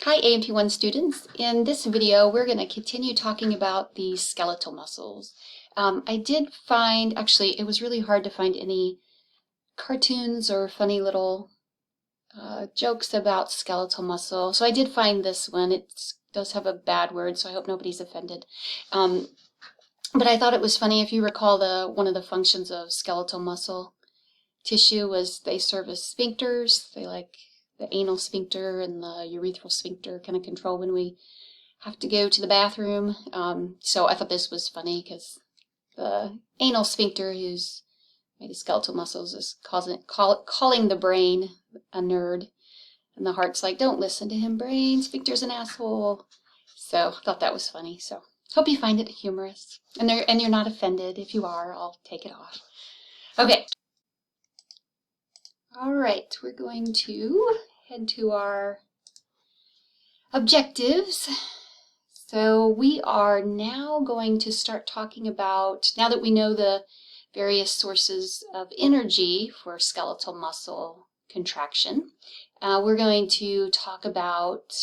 Hi AMP1 students. In this video we're going to continue talking about the skeletal muscles. I did find, actually it was really hard to find any cartoons or funny little jokes about skeletal muscle. So I did find this one. It does have a bad word, so I hope nobody's offended. But I thought it was funny. If you recall, one of the functions of skeletal muscle tissue was they serve as sphincters. They like the anal sphincter and the urethral sphincter kind of control when we have to go to the bathroom. So I thought this was funny because the anal sphincter, who's made of skeletal muscles, is calling the brain a nerd. And the heart's like, don't listen to him, brain. Sphincter's an asshole. So I thought that was funny. So hope you find it humorous. And you're not offended. If you are, I'll take it off. Okay. All right, we're going to head to our objectives. So we are now going to start talking about, now that we know the various sources of energy for skeletal muscle contraction, we're going to talk about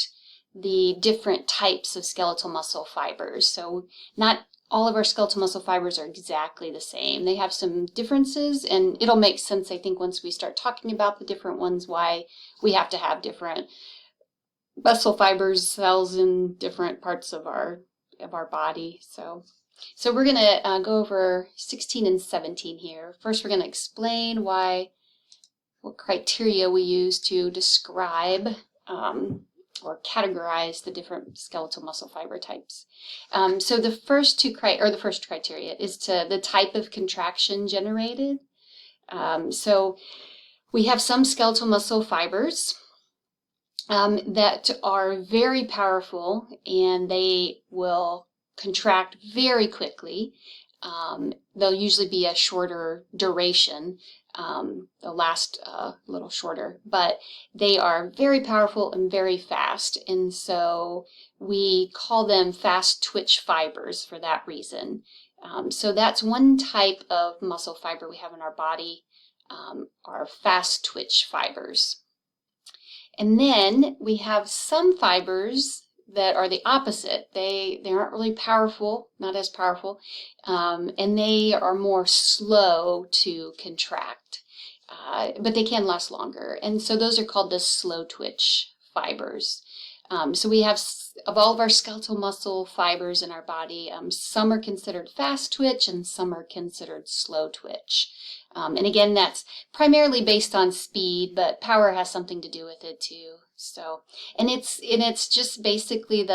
the different types of skeletal muscle fibers. So not all of our skeletal muscle fibers are exactly the same. They have some differences, and it'll make sense, I think, once we start talking about the different ones, why we have to have different muscle fibers, cells in different parts of our body. So we're going to go over 16 and 17 here. First, we're going to explain what criteria we use to describe or categorize the different skeletal muscle fiber types. So the first criteria is the type of contraction generated. So we have some skeletal muscle fibers that are very powerful, and they will contract very quickly. They'll usually be a shorter duration. They'll last a little shorter, but they are very powerful and very fast, and so we call them fast twitch fibers for that reason. So that's one type of muscle fiber we have in our body, are fast twitch fibers. And then we have some fibers that are the opposite. They aren't really powerful, not as powerful, and they are more slow to contract, but they can last longer. And so those are called the slow twitch fibers. So we have, of all of our skeletal muscle fibers in our body, some are considered fast twitch and some are considered slow twitch. And again, that's primarily based on speed, but power has something to do with it too. So, and it's just basically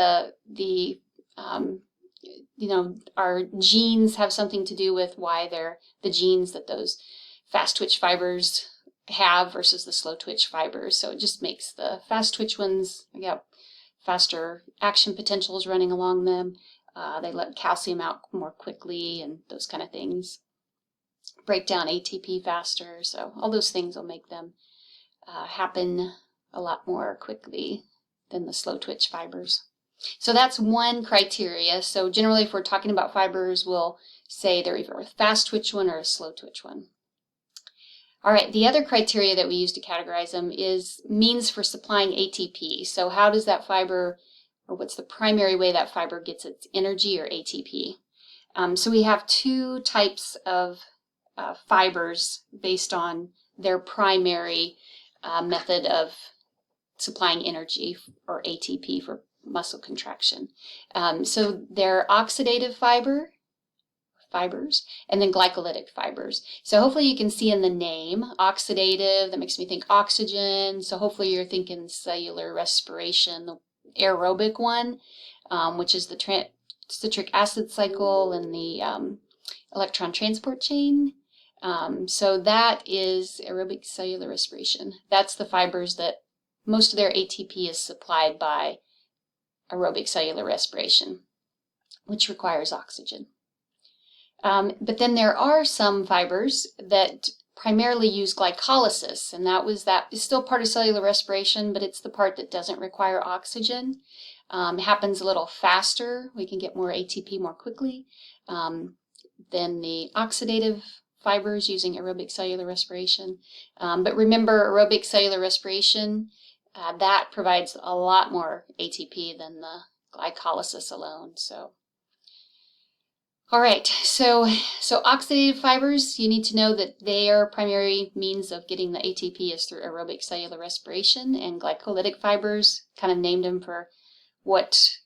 our genes have something to do with why they're the genes that those fast twitch fibers have versus the slow twitch fibers. So it just makes the fast twitch ones, faster action potentials running along them. They let calcium out more quickly and those kind of things. Break down ATP faster, so all those things will make them happen a lot more quickly than the slow twitch fibers. So that's one criteria. So generally, if we're talking about fibers, we'll say they're either a fast twitch one or a slow twitch one. All right, the other criteria that we use to categorize them is means for supplying ATP. So how does that fiber, or what's the primary way that fiber gets its energy, or ATP? So we have two types of fibers based on their primary method of supplying energy, or ATP, for muscle contraction. So they're oxidative fibers and then glycolytic fibers. So hopefully you can see in the name, oxidative, that makes me think oxygen. So hopefully you're thinking cellular respiration, the aerobic one, which is the citric acid cycle and the electron transport chain. So that is aerobic cellular respiration. That's the fibers that most of their ATP is supplied by aerobic cellular respiration, which requires oxygen. But then there are some fibers that primarily use glycolysis, and that is still part of cellular respiration, but it's the part that doesn't require oxygen. Happens a little faster. We can get more ATP more quickly than the oxidative fibers using aerobic cellular respiration. But remember, aerobic cellular respiration that provides a lot more ATP than the glycolysis alone. So, all right, so oxidative fibers, you need to know that their primary means of getting the ATP is through aerobic cellular respiration, and glycolytic fibers, kind of named them for what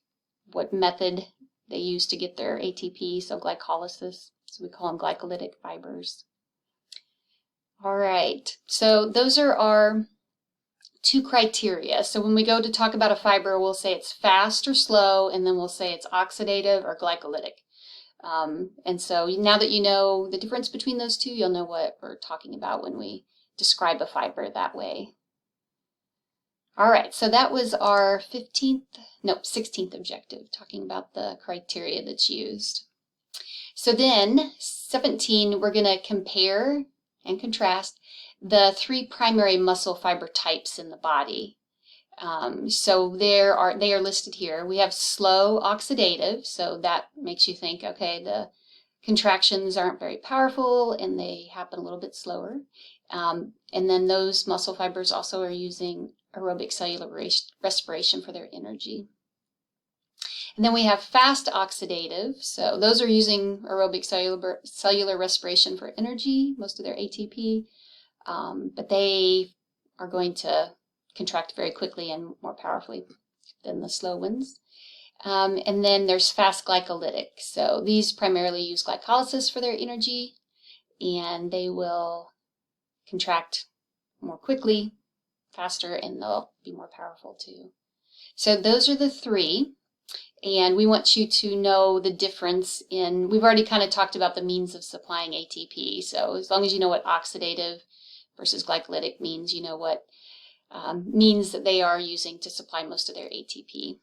method they use to get their ATP, so glycolysis, so we call them glycolytic fibers. All right, so those are our two criteria. So when we go to talk about a fiber, we'll say it's fast or slow, and then we'll say it's oxidative or glycolytic. And so now that you know the difference between those two, you'll know what we're talking about when we describe a fiber that way. All right, so that was our 16th objective, talking about the criteria that's used. So then, 17, we're going to compare and contrast the three primary muscle fiber types in the body. So they are listed here. We have slow oxidative, so that makes you think, okay, the contractions aren't very powerful and they happen a little bit slower. And then those muscle fibers also are using aerobic cellular respiration for their energy. And then we have fast oxidative, so those are using aerobic cellular respiration for energy, most of their ATP, but they are going to contract very quickly and more powerfully than the slow ones. And then there's fast glycolytic. So these primarily use glycolysis for their energy, and they will contract more quickly, faster, and they'll be more powerful too. So those are the three, and we want you to know the difference in, we've already kind of talked about the means of supplying ATP. So as long as you know what oxidative versus glycolytic means, you know what means that they are using to supply most of their ATP.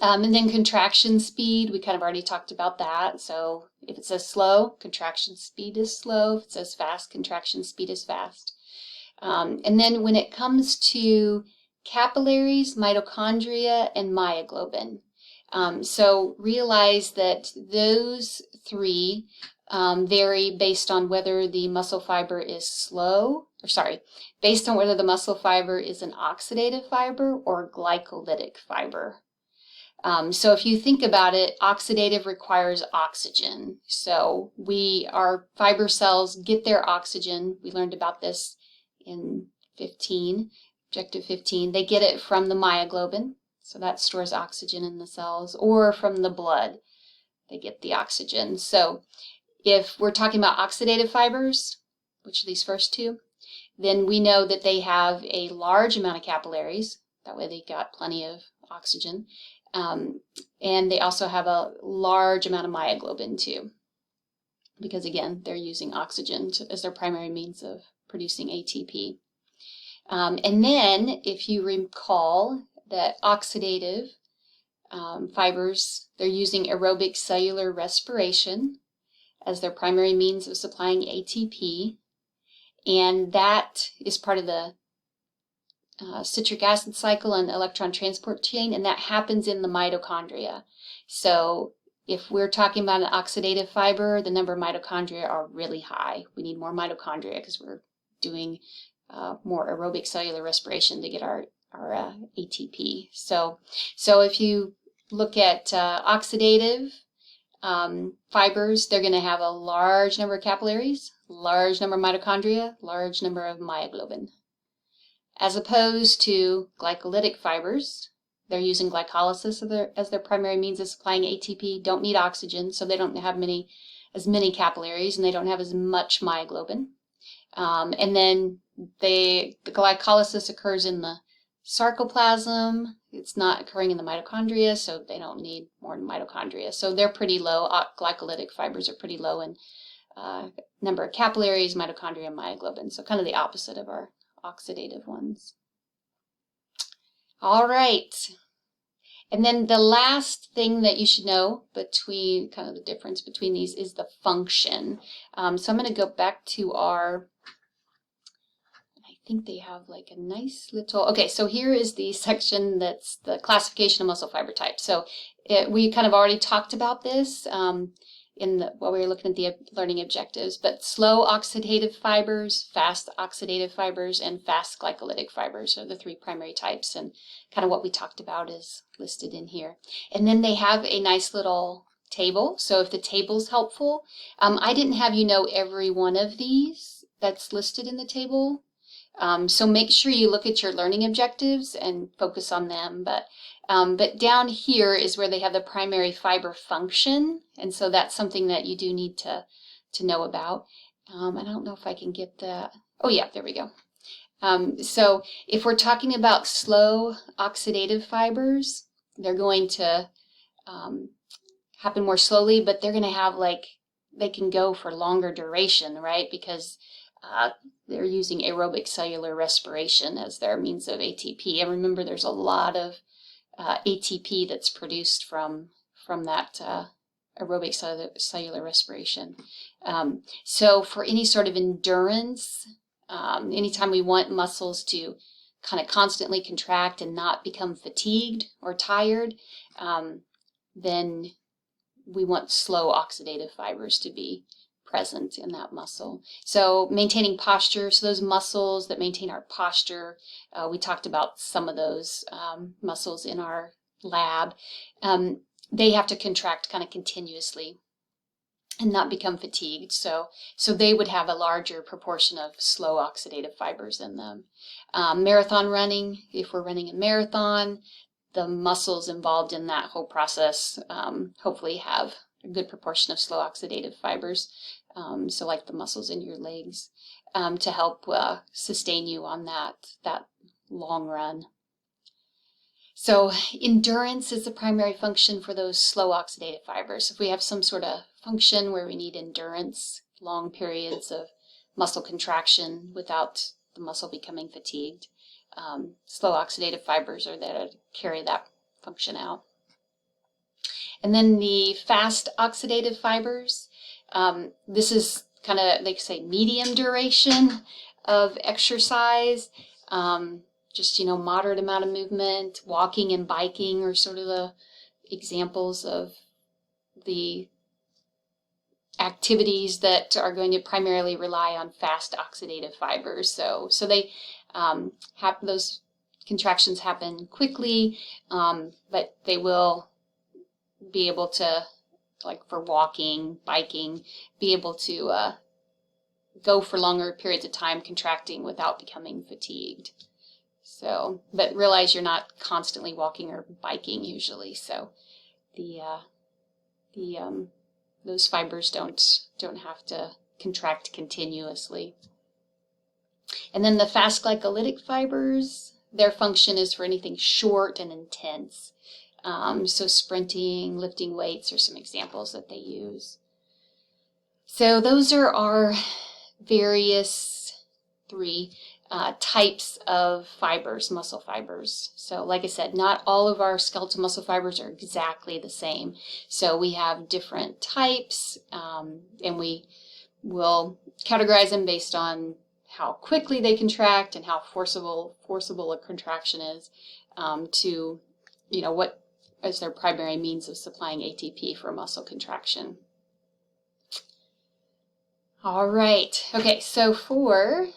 And then contraction speed, we kind of already talked about that. So if it says slow, contraction speed is slow. If it says fast, contraction speed is fast. And then when it comes to capillaries, mitochondria, and myoglobin, so realize that those three vary based on whether the muscle fiber is based on whether the muscle fiber is an oxidative fiber or glycolytic fiber. So if you think about it, oxidative requires oxygen. So our fiber cells get their oxygen. We learned about this in objective 15. They get it from the myoglobin, so that stores oxygen in the cells, or from the blood. They get the oxygen. So if we're talking about oxidative fibers, which are these first two, then we know that they have a large amount of capillaries. That way they got plenty of oxygen. And they also have a large amount of myoglobin too, because again, they're using oxygen as their primary means of producing ATP. And then if you recall that oxidative fibers, they're using aerobic cellular respiration as their primary means of supplying ATP, and that is part of the citric acid cycle and electron transport chain, and that happens in the mitochondria. So if we're talking about an oxidative fiber, the number of mitochondria are really high. We need more mitochondria because we're doing more aerobic cellular respiration to get our ATP. So if you look at oxidative fibers, they're going to have a large number of capillaries, large number of mitochondria, large number of myoglobin. As opposed to glycolytic fibers, they're using glycolysis as their primary means of supplying ATP, don't need oxygen, so they don't have as many capillaries, and they don't have as much myoglobin. And then the glycolysis occurs in the sarcoplasm. It's not occurring in the mitochondria, so they don't need more mitochondria. So they're pretty low. Glycolytic fibers are pretty low in number of capillaries, mitochondria, and myoglobin. So kind of the opposite of our oxidative ones. All right. And then the last thing that you should know between kind of the difference between these is the function. So I'm going to go back to I think they have like a nice little, okay, so here is the section that's the classification of muscle fiber types. So we kind of already talked about this. while we were looking at the learning objectives, but slow oxidative fibers, fast oxidative fibers, and fast glycolytic fibers are the three primary types, and kind of what we talked about is listed in here. And then they have a nice little table, so if the table's helpful, I didn't have you know every one of these that's listed in the table, so make sure you look at your learning objectives and focus on them, but down here is where they have the primary fiber function, and so that's something that you do need to know about. I don't know if I can get that. Oh yeah, there we go. So if we're talking about slow oxidative fibers, they're going to happen more slowly, but they're going to have they can go for longer duration, right? Because they're using aerobic cellular respiration as their means of ATP. And remember, there's a lot of ATP that's produced from that aerobic cellular respiration. So for any sort of endurance, anytime we want muscles to kind of constantly contract and not become fatigued or tired, then we want slow oxidative fibers to be present in that muscle. So maintaining posture, so those muscles that maintain our posture, we talked about some of those muscles in our lab. They have to contract kind of continuously and not become fatigued. So they would have a larger proportion of slow oxidative fibers in them. Marathon running, if we're running a marathon, the muscles involved in that whole process hopefully have a good proportion of slow oxidative fibers. So like the muscles in your legs, to help sustain you on that long run. So endurance is the primary function for those slow oxidative fibers. If we have some sort of function where we need endurance, long periods of muscle contraction without the muscle becoming fatigued, slow oxidative fibers are there to carry that function out. And then the fast oxidative fibers, this is kind of, they say, medium duration of exercise, just, moderate amount of movement. Walking and biking are sort of the examples of the activities that are going to primarily rely on fast oxidative fibers. So they have those contractions happen quickly, but they will be able to, like for walking, biking, be able to go for longer periods of time contracting without becoming fatigued. So, but realize you're not constantly walking or biking usually. So those fibers don't have to contract continuously. And then the fast glycolytic fibers, their function is for anything short and intense. So sprinting, lifting weights are some examples that they use. So those are our various three types of fibers, muscle fibers. So like I said, not all of our skeletal muscle fibers are exactly the same. So we have different types, and we will categorize them based on how quickly they contract and how forcible a contraction is, to what is their primary means of supplying ATP for muscle contraction. All right. Okay, so for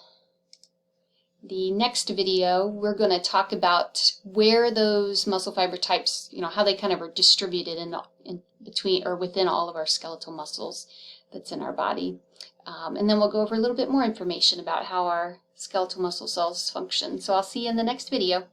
the next video, we're going to talk about where those muscle fiber types, how they kind of are distributed in between or within all of our skeletal muscles that's in our body. And then we'll go over a little bit more information about how our skeletal muscle cells function. So I'll see you in the next video.